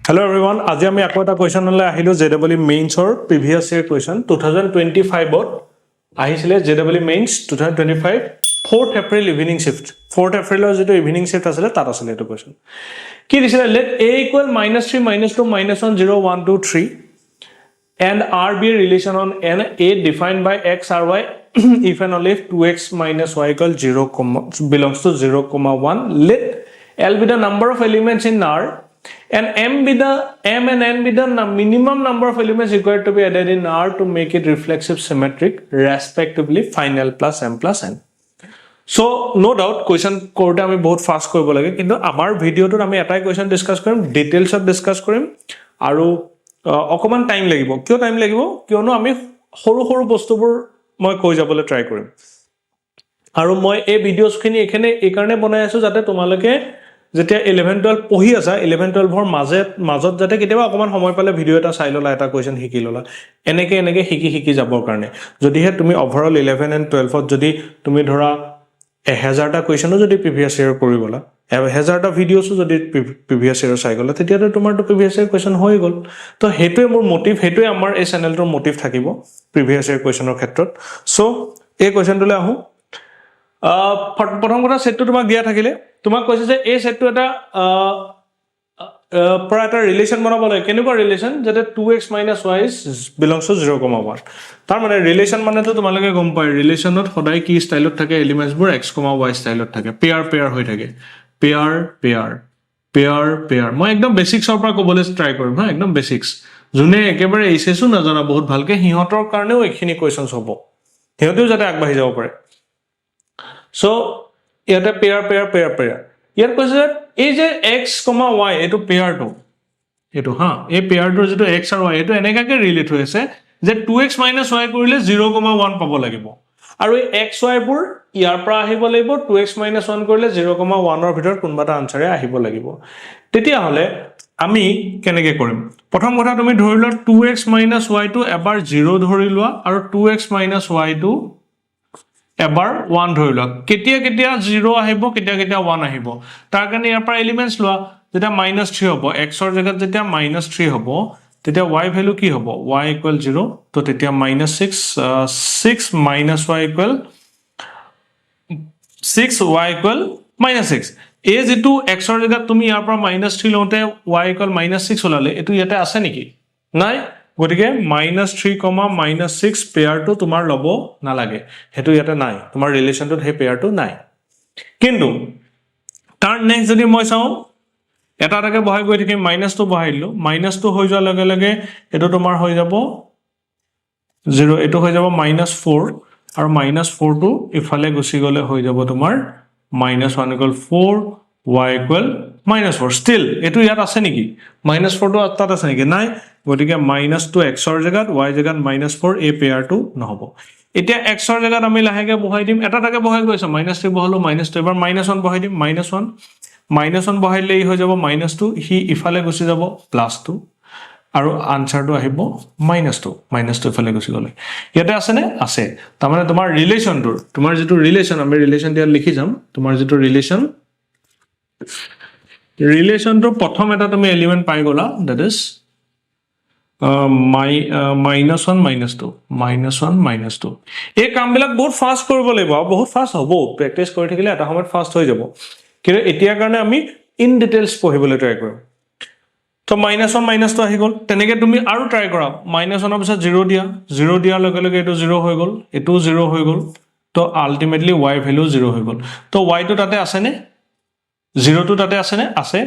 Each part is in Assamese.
Hello everyone, আজি আমি আকৌ এটা কোৱেশ্চন লৈ আহিলো JEE মেইনছৰ প্ৰিভিয়াস ইয়াৰ কোৱেশ্চন 2025 ত আহিছিলে JEE mains 2025 4th April evening shift 4th এপ্ৰিলৰ যেটো ইভিনিং শিফট আছিল তাত আছিল এটো কোৱেশ্চন কি দিছিলে let a equal -3 -2 -1 0 1 2 3 and r be a relation on n a defined by x r y if and only if 2x minus y equal 0 belongs to 0 1 let l be the number of elements in r and m and n be the minimum number of elements required to be added in R to make it reflexive symmetric respectively find L plus m plus n. So no doubt question korte ami bahut fast koribo lage kintu amar video tot ami etai question discuss korim details of discuss korim aru okoman time lagibo kyo time lagibo kyono ami horu bostubur moi koi jabole try korim aru moi ei videos khini ekhane ei karone banai asu jate tomaloke যেতিয়া 11 12 পঢ়ি আছা 11 12 ৰ মাজত যাতে কেতিয়াবা অকমান সময় পালে ভিডিও এটা চাই ললা এটা কোৱেশ্চন শিকি ললা এনেকে শিকি যাবৰ কাৰণে যদিহে তুমি ওভাৰঅল 11 এণ্ড 12 ত যদি তুমি ধৰা 1000টা কোৱেশ্চনো যদি প্ৰিভিয়াস ইয়াৰ কৰি গলা 1000টা ভিডিওছো যদি প্ৰিভিয়াস ইয়াৰ চাই গলা তেতিয়া তোমাৰটো প্ৰিভিয়াস ইয়াৰ কোৱেশ্চন হৈ গল তো হেতুৱে মোৰ মোটিভ হেতুৱে আমাৰ এই চেনেলটোৰ মোটিভ থাকিব প্ৰিভিয়াস ইয়াৰ কোৱেশ্চনৰ ক্ষেত্ৰত সো এই কোৱেশ্চনটোলে আহো প্ৰথম কথা সেটটো তোমাক দিয়া থাকিলে তোমাক কৈছে যে এই সেটটো এটা পৰা এটা ৰিলেশন বনাব লাগে কেনেকুৱা ৰিলেশন যাতে 2x - y belongs to 0, 1 তাৰ মানে ৰিলেশন মানে তো তোমালকে গম পায় ৰিলেশনত সদায় কি ষ্টাইলত থাকে এলিমেন্টস বোৰ x, y ষ্টাইলত থাকে পেয়াৰ হৈ থাকে পেয়াৰ মই একদম বেসিক্সৰ পৰা ক'বলৈ ট্ৰাই কৰিম হা একদম বেসিক্স জুনে একেবাৰে এসএসও নাজানা বহুত ভালকে হিহঁতৰ কাৰণেও এখিনি কোৱেশ্চনছ হ'ব হিহঁতেও যাতে আগবাঢ়ি যাব পাৰে সো ইয়াতে পেয়াৰ ইয়াৰ কৈছে এই যে x, y এটো পেয়াৰটো এটো হা এই পেয়াৰটোৰ যেটো x আৰু y এটো এনেকাকে ৰিলেট হৈ আছে যে 2x - y কৰিলে 0, 1 পাব লাগিব আৰু এই x y বোৰ ইয়াৰ পৰা আহিব লাগিব 2x - 1 কৰিলে 0, 1 ৰ ভিতৰত কোনবাটা আনসাৰে আহিব লাগিব তেতিয়া হলে আমি কেনেকে কৰিম প্ৰথম কথা তুমি ধৰি লোৱা 2x - y টো এবাৰ 0 ধৰি লোৱা আৰু 2x - y টো এবাৰ 1 ধৰি লোৱা কেতিয়া 0 আহিব কেতিয়া 1 আহিব তাৰ কাৰণে ইয়াৰ পৰা এলিমেন্টস লোৱা যেটা -3 হ'ব x ৰ জায়গাত যেতিয়া -3 হ'ব তেতিয়া y ভ্যালু কি হ'ব y = 0 তো তেতিয়া -6 y = 6 এই যেটো x ৰ জায়গাত তুমি ইয়াৰ পৰা -3 লওঁতে y = -6 ওলালে এটো ইয়াতে আছে নেকি নাই গতিকে -3, -6 পেয়াৰটো তোমাৰ লব নালাগে হেতু ইয়াতে নাই তোমাৰ ৰিলেশনটোত হে পেয়াৰটো নাই কিন্তু তাৰ নেক্সট যদি মই চাও এটাটাকে বহাই গৈ থাকিম -2 বহাই দিলো -2 হৈ যোৱাৰ লগে লগে এটো তোমাৰ হৈ যাব 0 এটো হৈ যাব -4 আৰু -4 টো ইফালে গুছি গলে হৈ যাব তোমাৰ -1 = 4 y = -4 still এটো ইয়াত আছে নেকি -4 টো তাত আছে নেকি নাই গতিকে -2 x ৰ জায়গাত y জায়গাত -4 এই পেয়াৰটো নহব এতিয়া x ৰ জায়গাত আমি লাহেকে বহাই দিম এটাটাকে বহাই গৈছে -3 বহালো -2 এবাৰ -1 বহাই দিম -1 বহাইলে হৈ যাব -2 হি ইফালে গুছি যাব +2 আৰু আনসাৰটো আহিব -2 ইফালে গুছি গলে ইয়াতে আছে নে আছে তাৰ মানে তোমাৰ ৰিলেশনটোৰ তোমাৰ যেটো ৰিলেশন আমি ৰিলেশন দিয়া লিখি যাম তোমাৰ যেটো ৰিলেশনটো প্ৰথম এটা তুমি এলিমেন্ট পাই গলা that is -1 -2 এই কামবিলাক বহুত ফাস্ট কৰিব লাগিব বহুত ফাস্ট হ'ব প্ৰ্যাকটিস কৰি থাকিলে এটা সময়ত ফাস্ট হৈ যাব কিন্তু এতিয়া কাৰণে আমি ইন ডিটেইলস পঢ়িবলৈ ট্ৰাই কৰিম তো -1 -2 আহি গল তেনেকে তুমি আৰু ট্ৰাই কৰা -1 ৰ পিছত 0 দিয়াৰ লগে লগে এটো 0 হৈ গল এটো 0 হৈ গল তো আলটিমেটলি y ভ্যালু 0 হৈ গল তো y টো তাতে আছে নে 0 টো তাতে আছে নে আছে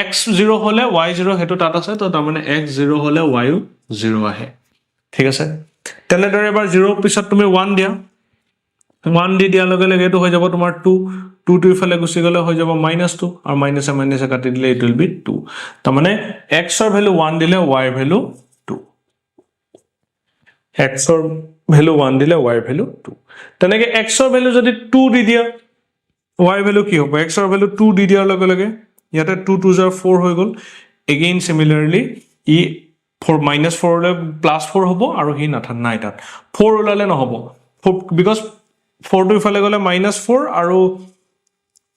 x 0 হলে y 0 হেতু তাত আছে তো তাৰ মানে x 0 হলে y 0 আহে ঠিক আছে তেনেদৰে এবাৰ 0 পিছত তুমি 1 দিয়া 1 দি দিয়া লগে লগে এটো হৈ যাব তোমাৰ 2 টো ইফালে গুছি গলে হৈ যাব -2 আৰু মাইনাসে কাটি দিলে ইট উইল বি 2 তাৰ মানে x ৰ ভ্যালু 1 দিলে y ভ্যালু 2 x ৰ ভ্যালু 1 দিলে y ভ্যালু 2 তেনেকে x ৰ ভ্যালু যদি 2 দি দিয়া y ভ্যালু কি হ'ব x ৰ ভ্যালু 2 দি দিয়াৰ লগে লগে ইয়াতে 2 2 4 হৈ গল এগেইন সিমিলাৰলি ই 4 -4 লৈ +4 হ'ব আৰু হি নাই তাত 4 ওলালে নহব বিকজ 4 টো ইফালে গলে -4 আৰু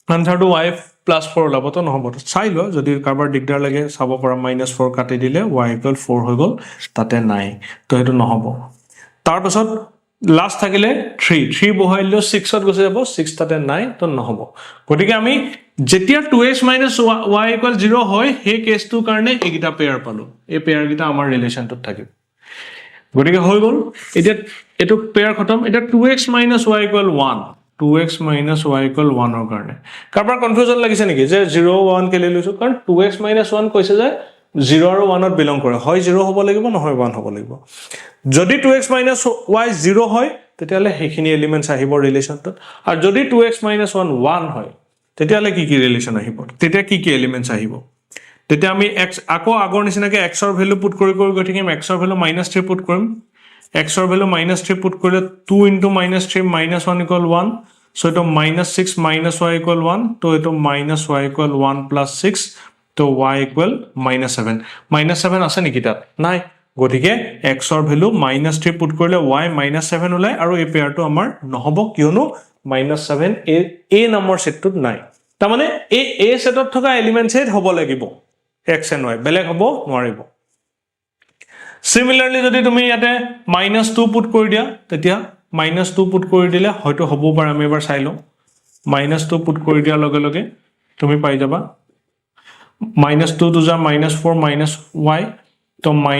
আনসাৰটো y +4 ওলাব তো নহ'ব চাই লোৱা যদি কাৰোবাৰ দিগদাৰ লাগে চাব পৰা -4 কাটি দিলে y = 4 হৈ গ'ল তাতে নাই তো সেইটো নহ'ব তাৰপাছত লাষ্ট থাকিলে 3 বহাই দিলে 6 ত গুচি যাব 6 তাতে নাই তো নহ'ব গতিকে আমি যেতিয়া 2x - y = 0 হয় সেই কেছটোৰ কাৰণে এইকেইটা পেয়াৰ পালো এই পেয়াৰকেইটা আমাৰ ৰিলেশ্যনটোত থাকিব গতিকে হৈ গ'ল এতিয়া এটো পেয়াৰ খতম এটা 2x - y = 1 2x - y = 1 ৰ কাৰণে কাৰোবাৰ কনফিউজন লাগিছে নেকি যে 0 1 কেলে লৈছো কাৰণ 2x - 1 কৈছে যে 0 আৰু 1 ত বিলং কৰে হয় 0 হ'ব লাগিব নহয় 1 হ'ব লাগিব যদি 2x - y 0 হয় তেতিয়ালে হেখিনি এলিমেন্টস আহিব ৰিলেশ্যনটোত আৰু যদি 2x - 1 1 হয় তেতিয়ালে কি কি ৰিলেশ্যন আহিব তেতিয়া কি কি এলিমেন্টস আহিব তেতিয়া আমি x আকৌ আগৰ নিচিনাকে x ৰ ভ্যালু পুট কৰি গৈ থাকিম x ৰ ভ্যালু -3 পুট কৰিম x ৰ ভ্যালু -3 পুট কৰিলে 2 * -3 -1 = 1 so এটো -6 - y = 1 তো এটো -y = 1 + 6 তো y = -7 -7 আছে নেকি তাত নাই গতিকে x ৰ ভ্যালু -3 পুট কৰিলে y -7 ওলাই আৰু এই পেয়াৰটো আমাৰ নহব কিয়নো -7 a নম্বৰ সেটটোত নাই তাৰ মানে এই a সেটত থকা এলিমেন্টস হ'ব লাগিব x and y বেলেগ হ'ব নোৱাৰিব Similarly যদি তুমি ইয়াতে -2 পুট কৰি দিয়া তেতিয়া -2 পুট কৰি দিলে হয়তো হ'ব পাৰে আমি এবাৰ চাই লওঁ -2 পুট কৰি দিয়া লগে লগে তুমি পাই যাবা -2 to the -4 - y তো -y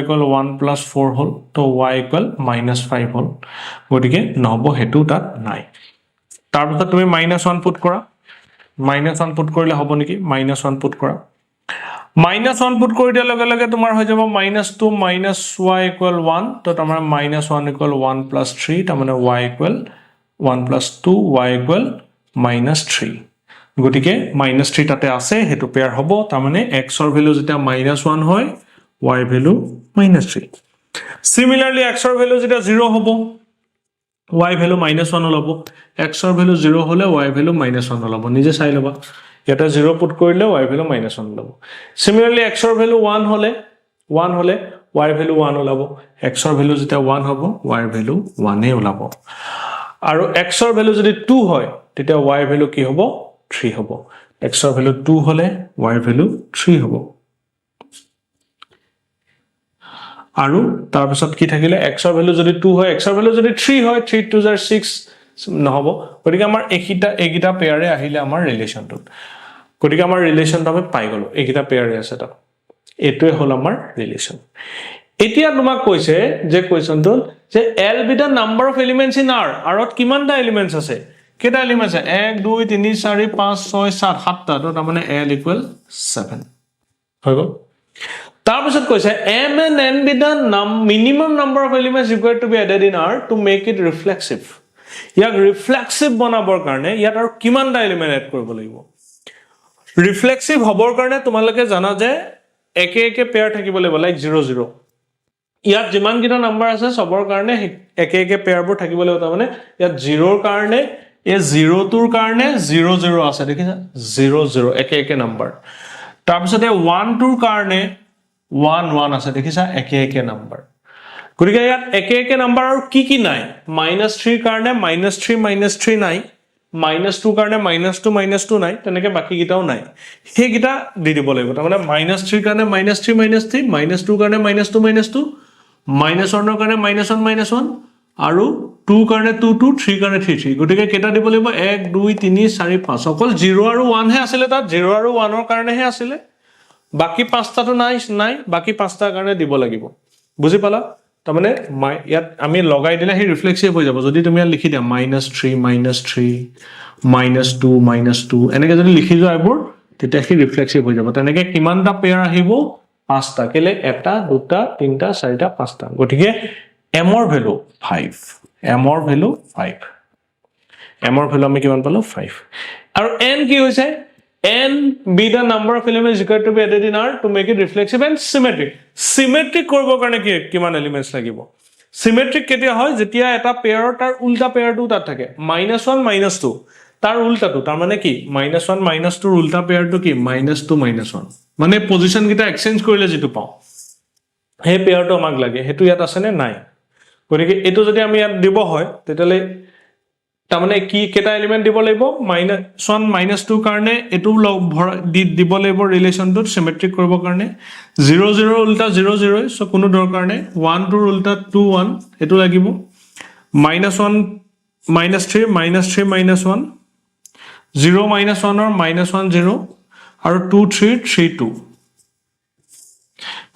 = 1 + 4 হল তো y = -5 হল গতিকে নহব হেতু তাত নাই তাৰপিছত তুমি -1 পুট কৰা -1 পুট কৰিলে হ'ব নেকি -1 পুট কৰা -1 পুট কৰি দিয়া লগে লগে তোমাৰ হৈ যাব -2 - y = 1 তো তোমাৰ -1 = 1 + 3 তাৰ মানে y = 1 + 2 y = -3 গতিকে -3 তাতে আছে হেতু পেয়াৰ হ'ব তাৰ মানে x ৰ ভ্যালু যেতিয়া -1 হয় y ভ্যালু -3 Similarly x ৰ ভ্যালু যেতিয়া 0 হ'ব y ভ্যালু -1 ওলাব x ৰ ভ্যালু 0 হলে y ভ্যালু -1 ওলাব নিজে চাই লবা এটা 0 পুট কৰিলে y ভ্যালু -1 ওলাব Similarly x ৰ ভ্যালু 1 হলে y ভ্যালু 1 ওলাব x ৰ ভ্যালু যেতিয়া 1 হ'ব y ভ্যালু 1 এ ওলাব আৰু x ৰ ভ্যালু যদি 2 হয় তেতিয়া y ভ্যালু কি হ'ব 3 হ'ব x ৰ ভ্যালু 2 হলে y ভ্যালু 3 হ'ব আৰু তাৰ পিছত কি থাকিলে x ৰ ভ্যালু যদি 2 হয় x ৰ ভ্যালু যদি 3 হয় 3 * 2 = 6 নহব গতিকে আমাৰ এইকিটা পেয়াৰে আহিলে আমাৰ ৰিলেশ্যনটোত গতিকে আমাৰ ৰিলেশ্যনটো আমি পাই গলো এইকিটা পেয়াৰে আছে তাত এটোৱে হল আমাৰ ৰিলেশ্যন এতিয়া তোমাক কৈছে যে কোৱেশ্চনটো যে l be the number of elements in R আৰত কিমানটা এলিমেন্টস আছে কেটা এলিমেন্টস আছে 1 2 3 4 5 6 7 7টা তো তাৰ মানে l = 7 হৈ গল তাৰ পিছত কৈছে m and n be the minimum number of elements required to be added in R to make it reflexive ইয়াক ৰিফ্লেক্সিভ বনাবৰ কাৰণে ইয়াত আৰু কিমানটা এলিমেন্ট এড কৰিব লাগিব ৰিফ্লেক্সিভ হবৰ কাৰণে তোমালোকে জানা যে একে একে পেয়াৰ থাকিব লাগিব লাইক 0 0 ইয়াত যিমান কিটা নাম্বাৰ আছে সবৰ কাৰণে একে একে পেয়াৰবোৰ থাকিব লাগিব তাৰ মানে ইয়াত 0 ৰ কাৰণে এই 0 টোৰ কাৰণে 0 0 আছে দেখিছা 0 0 একে একে নাম্বাৰ তাৰ পিছতে 1 টোৰ কাৰণে 1 1 আছে দেখিছা একে একে নাম্বাৰ গতিকে ইয়াত একে একে নাম্বাৰ আৰু কি নাই -3 কাৰণে -3 -3 নাই -2 কাৰণে -2 -2 নাই তেনেকে বাকি কিটাও নাই হে কিটা দি দিব লাগিব তাৰ মানে -3 কাৰণে -3 -3 -2 কাৰণে -2 -2 -1 ৰ কাৰণে -1 -1 আৰু 2 কাৰণে 2 2 3 কাৰণে 3 3 গতিকে কেটা দিব লাগিব 1 2 3 4 5 অকল 0 আৰু 1 হে আছিল তাত 0 আৰু 1 ৰ কাৰণে হে আছিল বাকি পাঁচটাটো নাই বাকি পাঁচটাৰ কাৰণে দিব লাগিব বুজি পালা তাৰ মানে ইয়াত আমি লগাই দিলে হে ৰিফ্লেক্সিভ হৈ যাব যদি তুমি ইয়াত লিখি দিয়া -3 -3 -2 -2 এনেকে যদি লিখি যোৱা এইবোৰ তেতিয়া হে ৰিফ্লেক্সিভ হৈ যাব তেনেকে কিমানটা পেয়াৰ আহিব পাঁচটা কেলে এটা দুটা তিনটা চাৰিটা পাঁচটা গতিকে m ৰ ভ্যালু 5 m ৰ ভ্যালু 5 m ৰ ভ্যালু আমি কিমান পালো 5 আৰু n কি হৈছে n be the number of elements required to be added in R to make it reflexive and symmetric symmetric কৰিবৰ কাৰণে কিমান এলিমেন্টস লাগিব symmetric কেতিয়া হয় যেতিয়া এটা পেয়াৰৰ তাৰ উল্টা পেয়াৰটো তাত থাকে -1 -2 তাৰ উল্টাটো তাৰ মানে কি -1 -2 ৰ উল্টা পেয়াৰটো কি -2 -1 মানে পজিশন কিটা এক্সচেঞ্জ কৰিলে যেটো পাও হে পেয়াৰটো আমাক লাগে হেতু ইয়াত আছে নে নাই গতিকে এটো যদি আমি ইয়াত দিব হয় তেতিয়ালে তাৰমানে কি কেটা এলিমেন্ট দিব লাগিব -1 -2 কাৰণে এটো দিব লাগিব ৰিলেশনটোত সিমেট্ৰিক কৰিব কাৰণে 0 0 উল্টা 0 0 সো কোনো দৰকাৰ নাই 1 2 উল্টা 2 1 এটো লাগিব -1 -3 -3 -1 0 -1 or -1 0 আৰু 2 3 3 2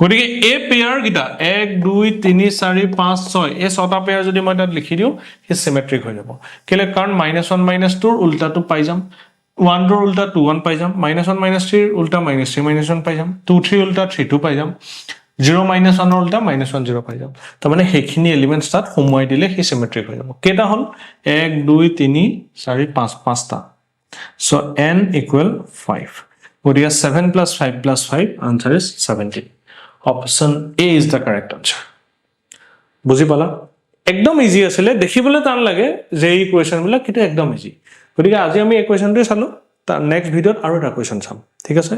গতিকে এই পেয়াৰ গিটা 1 2 3 4 5 6 এই ছটা পেয়াৰ যদি মই তাত লিখি দিও হে সিমেট্ৰিক হৈ যাব কেলে কাৰণ -1 -2 ৰ উল্টাটো পাই যাম 1 ৰ উল্টা 2 1 পাই যাম -1 -3 ৰ উল্টা -3 -1 পাই যাম 2 3 উল্টা 3 2 পাই যাম 0 -1 ৰ উল্টা -1 0 পাই যাম তাৰমানে হেখিনি এলিমেন্টস তাত সময় দিলে হে সিমেট্ৰিক হৈ যাব কেটা হল 1 2 3 4 5 পাঁচটা so n equal 5 গতিকে 7 plus 5 plus 5 answer is 17 option A is the correct answer বুজি পালা একদম ইজি আছিল দেখিবলৈ টান লাগে যে এই কোৱেশ্চন বিলাক কিন্তু একদম ইজি গতিকে আজি আমি এই কোৱেশ্চনটো চালো তাৰ নেক্সট ভিডিওত আৰু এটা কোৱেশ্চন চাম ঠিক আছে